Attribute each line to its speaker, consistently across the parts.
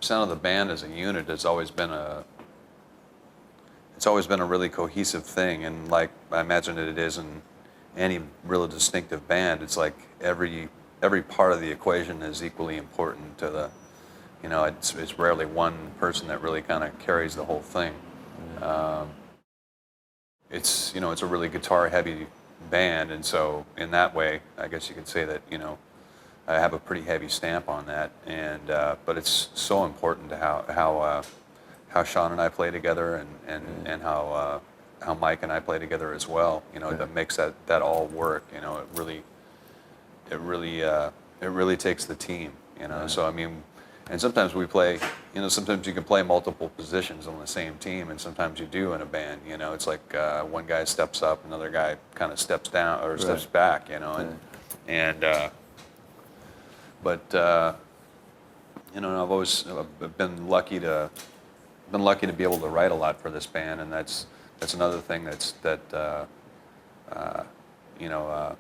Speaker 1: sound of the band as a unit has always been it's always been a really cohesive thing, and like I imagine it is in any really distinctive band. It's like every part of the equation is equally important to the, you know, it's rarely one person that really kind of carries the whole thing. It's, you know, it's a really guitar heavy band, and so in that way, I guess you could say that, you know, I have a pretty heavy stamp on that, and but it's so important to how Sean and I play together, and how Mike and I play together as well. You know, that makes that all work. You know, it really takes the team. You know, so I mean, and sometimes we play. You know, sometimes you can play multiple positions on the same team, and sometimes you do in a band. You know, it's like one guy steps up, another guy kind of steps down or steps back. You know, but you know, I've been lucky to be able to write a lot for this band, and that's another thing you know,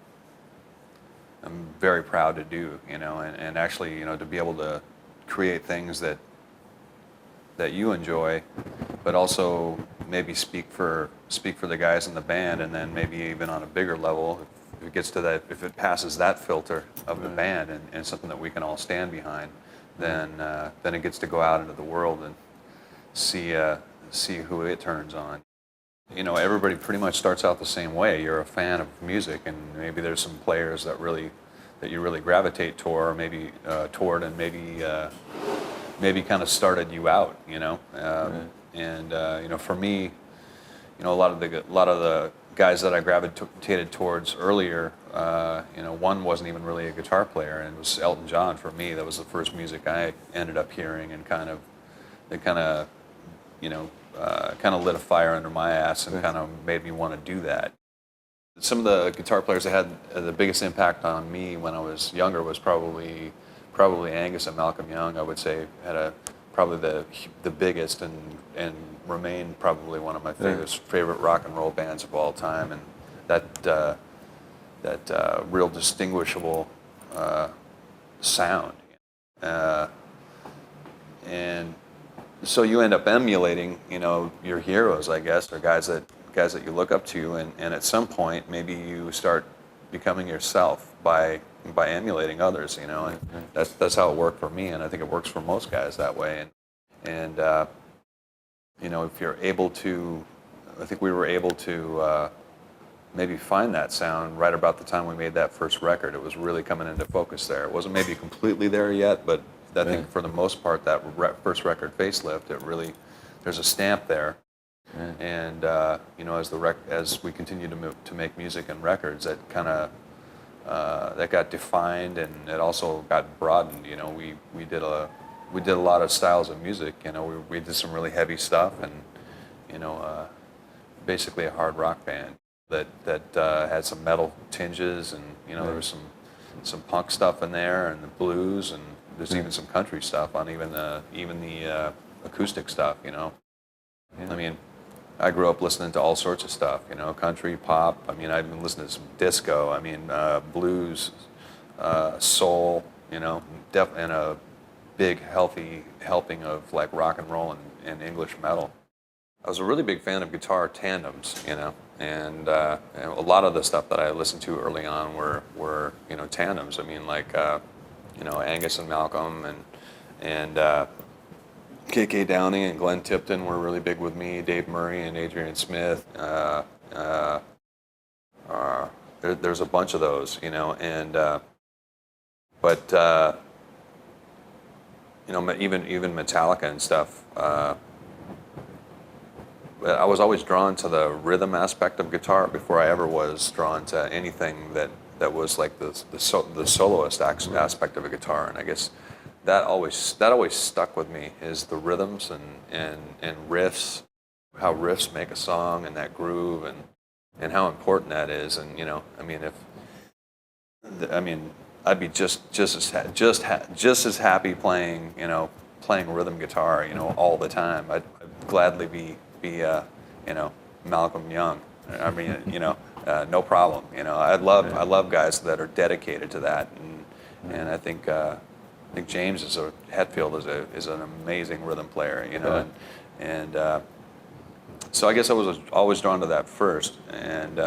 Speaker 1: I'm very proud to do. You know, and actually, you know, to be able to create things that you enjoy, but also maybe speak for the guys in the band, and then maybe even on a bigger level, if it gets to that, if it passes that filter of the band and something that we can all stand behind, then it gets to go out into the world and see who it turns on. You know, everybody pretty much starts out the same way. You're a fan of music, and maybe there's some players that you really gravitate toward, or maybe and maybe kind of started you out. You know, and you know, for me, you know, a lot of the guys that I gravitated towards earlier, you know, one wasn't even really a guitar player, and it was Elton John for me. That was the first music I ended up hearing, and you know, kind of lit a fire under my ass and kind of made me want to do that. Some of the guitar players that had the biggest impact on me when I was younger was probably Angus and Malcolm Young. I would say had probably the biggest and remained probably one of my favorite rock and roll bands of all time, and that real distinguishable sound. And so you end up emulating, you know, your heroes, I guess, or guys that you look up to, and at some point maybe you start becoming yourself by emulating others, you know, and that's how it worked for me, and I think it works for most guys that way. And you know, if you're able to, I think we were able to maybe find that sound right about the time we made that first record. It was really coming into focus there. It wasn't maybe completely there yet, but I think for the most part, that first record, Facelift, it really, there's a stamp there. And you know, as we continue to make music and records, that kind of that got defined, and it also got broadened. You know, we did a lot of styles of music. You know, we did some really heavy stuff, and you know, basically a hard rock band that had some metal tinges, and you know, there was some punk stuff in there, and the blues, and there's even some country stuff on even the acoustic stuff. You know, I mean, I grew up listening to all sorts of stuff. You know, country, pop. I mean, I've been listening to some disco. I mean, blues, soul. You know, and a big healthy helping of like rock and roll and English metal. I was a really big fan of guitar tandems, you know, and a lot of the stuff that I listened to early on were you know, tandems. I mean, like you know, Angus and Malcolm, and K.K. Downing and Glenn Tipton were really big with me. Dave Murray and Adrian Smith. There's a bunch of those, you know, and but you know, even Metallica and stuff. But I was always drawn to the rhythm aspect of guitar before I ever was drawn to anything that was like the soloist aspect of a guitar. And I guess that always stuck with me, is the rhythms and riffs, how riffs make a song, and that groove, and how important that is. And you know, I mean, I'd be just as happy playing rhythm guitar, you know, all the time. I'd gladly be you know, Malcolm Young. I mean, you know, no problem. You know, I love guys that are dedicated to that, and I think think James Hetfield is an amazing rhythm player, you know, and so I guess I was always drawn to that first, and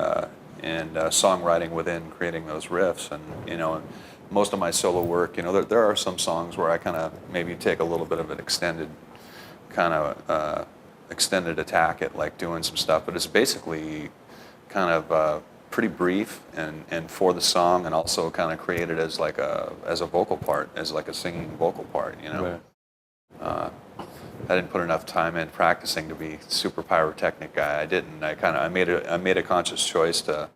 Speaker 1: songwriting within creating those riffs, and you know, most of my solo work, you know, there are some songs where I kind of maybe take a little bit of an extended attack at like doing some stuff, but it's basically kind of pretty brief and for the song, and also kind of created as like a vocal part, as like a singing vocal part, you know. Right. I didn't put enough time in practicing to be super pyrotechnic guy. I didn't. I made a conscious choice to.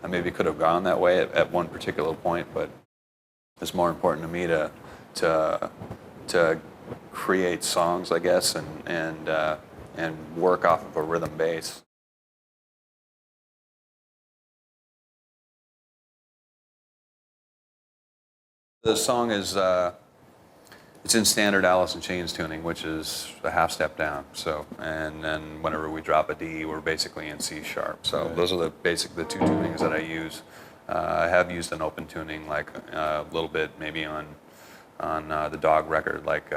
Speaker 1: I maybe could have gone that way at one particular point, but it's more important to me to create songs, I guess, and work off of a rhythm bass. The song is it's in standard Alice in Chains tuning, which is a half step down. So, and then whenever we drop a D, we're basically in C sharp. So right. Those are the two tunings that I use. I have used an open tuning, like a little bit, maybe on the Dog record, like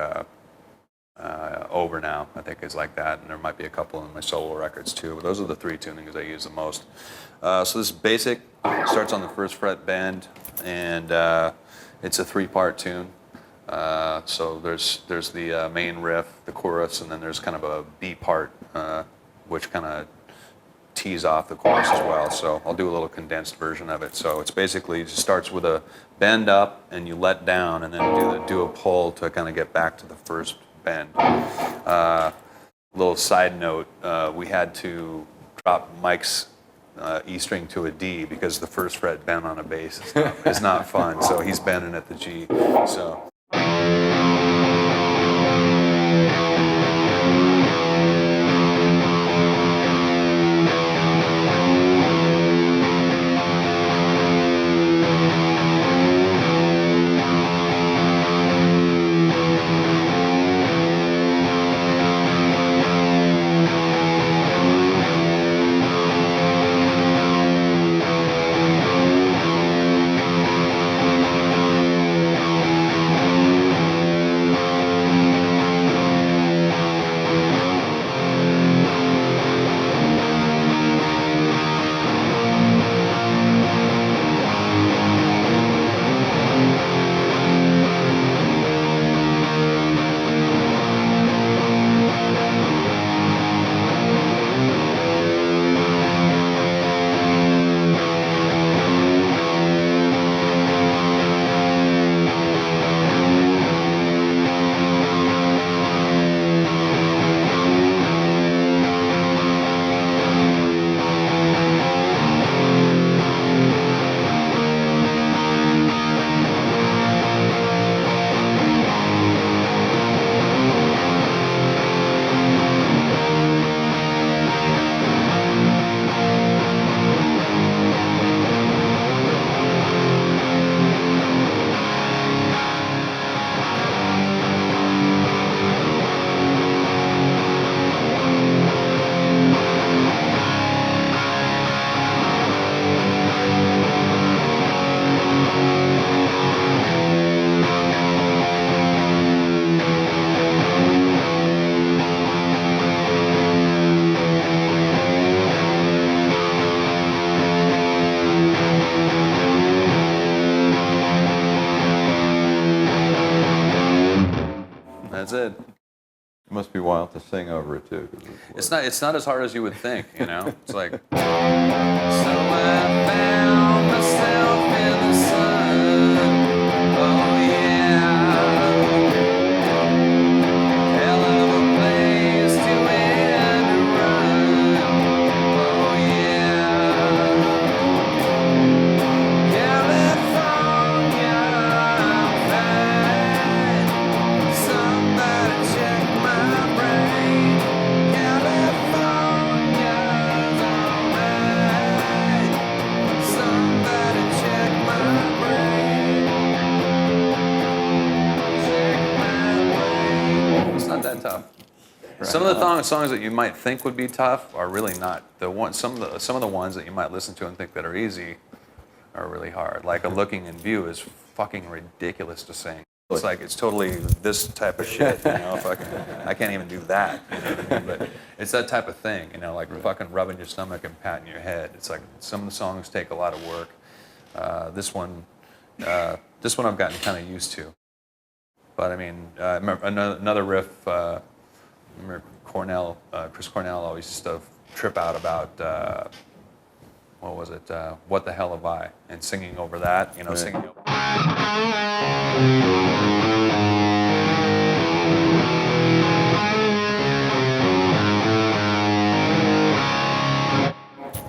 Speaker 1: Over Now, I think is like that, and there might be a couple in my solo records too. But those are the three tunings I use the most. So this basic starts on the first fret bend, and it's a 3-part tune. So there's the main riff, the chorus, and then there's kind of a B part, which kind of tees off the chorus as well. So I'll do a little condensed version of it. So it's basically just starts with a bend up and you let down, and then do a pull to kind of get back to the first bend. Little side note: we had to drop Mike's E string to a D because the first fret bend on a bass is not fun. So he's bending at the G. So. That's it.
Speaker 2: It must be wild to sing over it too.
Speaker 1: It's not as hard as you would think, you know? It's like, so I found myself in the sun. Oh yeah. Hell of a place to end a run. Oh yeah. California, I'm fine. Somebody check my brain. California's alright. Somebody check my brain. Check my brain. It's not that tough. Right. Some of the songs that you might think would be tough are really not. Some of the ones that you might listen to and think that are easy are really hard. Like a Looking in View is fucking ridiculous to sing. It's like it's totally this type of shit, you know. Fucking, I can't even do that, you know what I mean? But it's that type of thing, you know, like fucking rubbing your stomach and patting your head. It's like some of the songs take a lot of work. This one I've gotten kind of used to. But I mean, I remember another riff. I remember Chris Cornell always used to trip out about what was it? What the hell have I? And singing over that, you know, singing.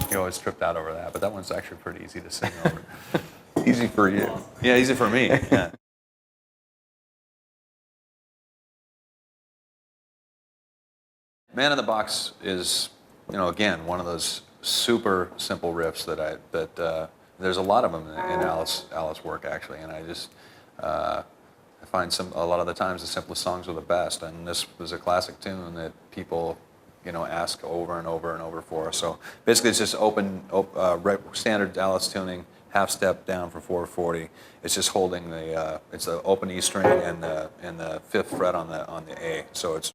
Speaker 1: He always tripped out over that, but that one's actually pretty easy to sing over.
Speaker 2: Easy for you.
Speaker 1: Yeah, easy for me. Yeah. Man in the Box is, you know, again, one of those super simple riffs that there's a lot of them in Alice work actually, and I just I find a lot of the times the simplest songs are the best, and this was a classic tune that people, you know, ask over and over and over for. So basically, it's just standard Alice tuning, half step down for 440. It's just holding it's the open E string and the fifth fret on the A. So it's.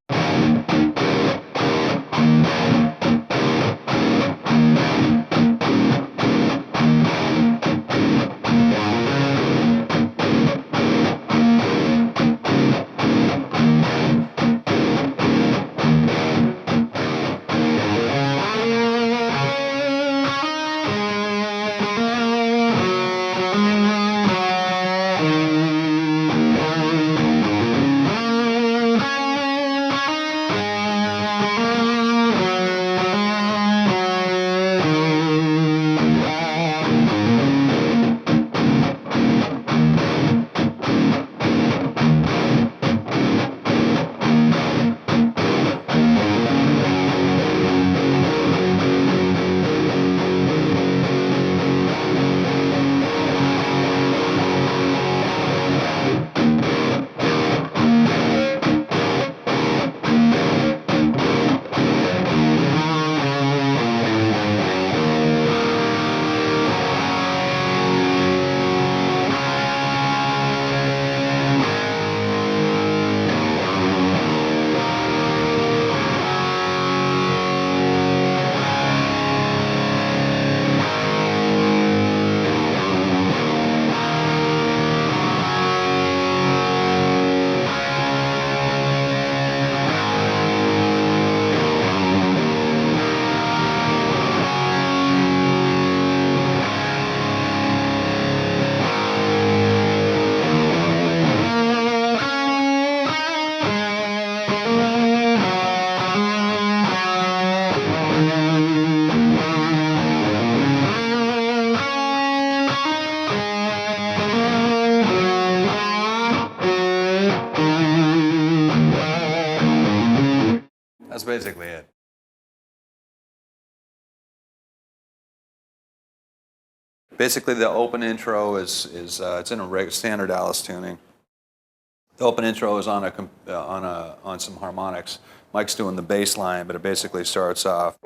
Speaker 1: That's basically it. Basically, the open intro is it's in a standard Alice tuning. The open intro is on some harmonics. Mike's doing the bass line, but it basically starts off.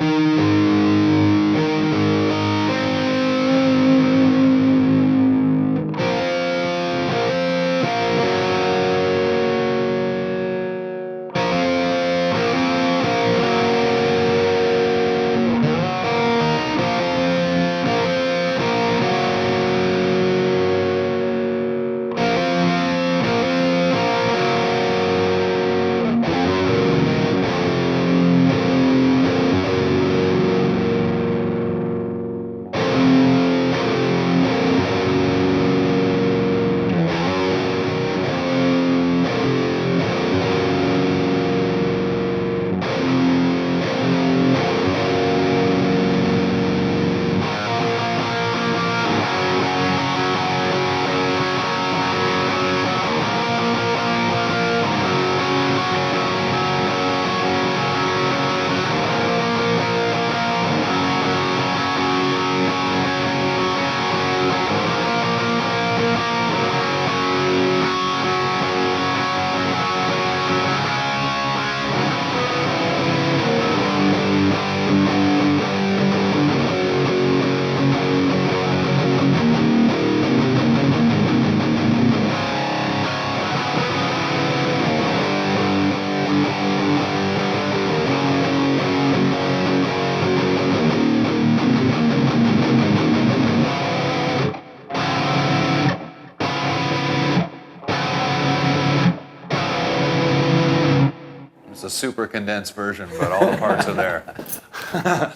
Speaker 1: a super condensed version, but all the parts are there.